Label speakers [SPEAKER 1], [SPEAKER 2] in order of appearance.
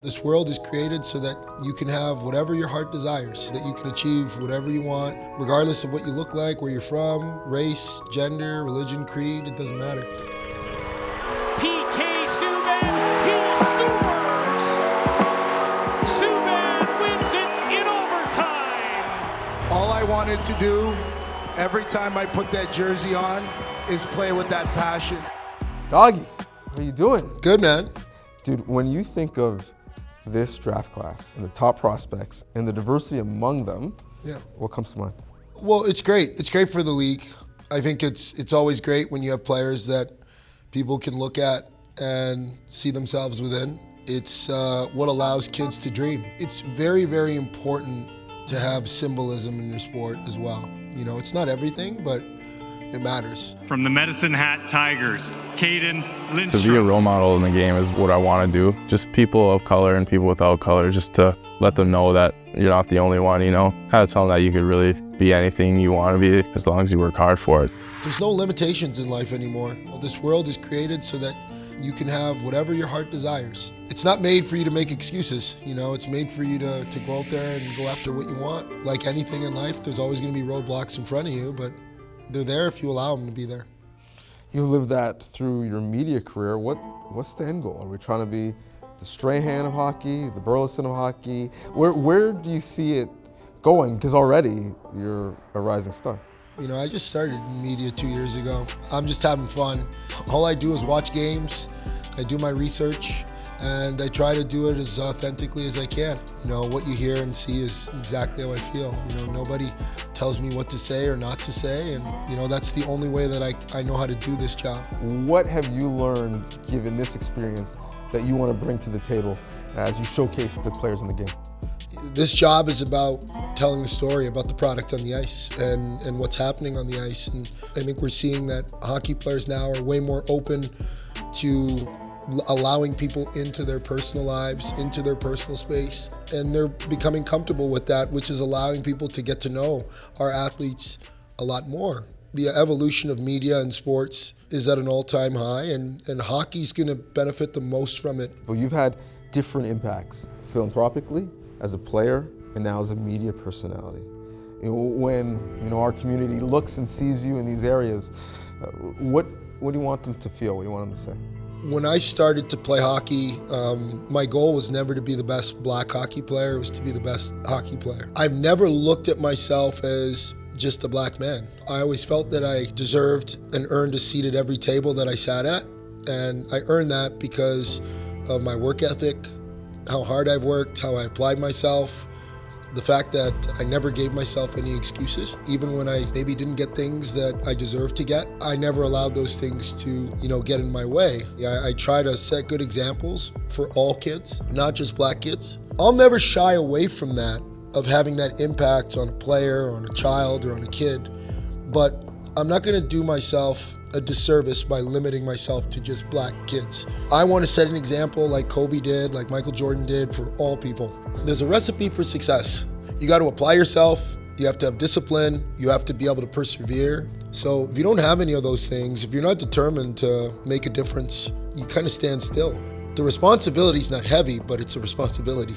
[SPEAKER 1] This world is created so that you can have whatever your heart desires, that you can achieve whatever you want, regardless of what you look like, where you're from, race, gender, religion, creed, it doesn't matter.
[SPEAKER 2] PK Subban, he scores! Subban wins it in overtime!
[SPEAKER 3] All I wanted to do every time I put that jersey on is play with that passion.
[SPEAKER 4] Doggy, how you doing?
[SPEAKER 1] Good, man.
[SPEAKER 4] Dude, when you think of this draft class and the top prospects and the diversity among them, what comes to mind?
[SPEAKER 1] Well, it's great. It's great for the league. I think it's always great when you have players that people can look at and see themselves within. It's what allows kids to dream. It's very, very important to have symbolism in your sport as well. You know, it's not everything, but it matters.
[SPEAKER 5] From the Medicine Hat Tigers, Caden Lindstrom.
[SPEAKER 6] To be a role model in the game is what I want to do. Just people of color and people without color, just to let them know that you're not the only one, you know? Kind of tell them that you could really be anything you want to be as long as you work hard for it.
[SPEAKER 1] There's no limitations in life anymore. This world is created so that you can have whatever your heart desires. It's not made for you to make excuses, you know? It's made for you to go out there and go after what you want. Like anything in life, there's always going to be roadblocks in front of you, but they're there if you allow them to be there.
[SPEAKER 4] You lived that through your media career. What's the end goal? Are we trying to be the Strahan of hockey, the Burleson of hockey? Where do you see it going? Because already you're a rising star.
[SPEAKER 1] You know, I just started in media 2 years ago. I'm just having fun. All I do is watch games, I do my research, and I try to do it as authentically as I can. You know, what you hear and see is exactly how I feel. You know, nobody tells me what to say or not to say, and you know, that's the only way that I know how to do this job.
[SPEAKER 4] What have you learned, given this experience, that you want to bring to the table as you showcase the players in the game?
[SPEAKER 1] This job is about telling the story about the product on the ice and what's happening on the ice. And I think we're seeing that hockey players now are way more open to allowing people into their personal lives, into their personal space, and they're becoming comfortable with that, which is allowing people to get to know our athletes a lot more. The evolution of media and sports is at an all-time high, and hockey's gonna benefit the most from it.
[SPEAKER 4] Well, you've had different impacts philanthropically, as a player, and now as a media personality. You know, when our community looks and sees you in these areas, what do you want them to feel? What do you want them to say?
[SPEAKER 1] When I started to play hockey, my goal was never to be the best black hockey player, it was to be the best hockey player. I've never looked at myself as just a black man. I always felt that I deserved and earned a seat at every table that I sat at, and I earned that because of my work ethic, how hard I've worked, how I applied myself, the fact that I never gave myself any excuses. Even when I maybe didn't get things that I deserved to get, I never allowed those things to, get in my way. I try to set good examples for all kids, not just black kids. I'll never shy away from that, of having that impact on a player, or on a child, or on a kid, but I'm not gonna do myself a disservice by limiting myself to just black kids. I want to set an example like Kobe did, like Michael Jordan did, for all people. There's a recipe for success. You got to apply yourself, you have to have discipline, you have to be able to persevere. So if you don't have any of those things, if you're not determined to make a difference, you kind of stand still. The responsibility's not heavy, but it's a responsibility.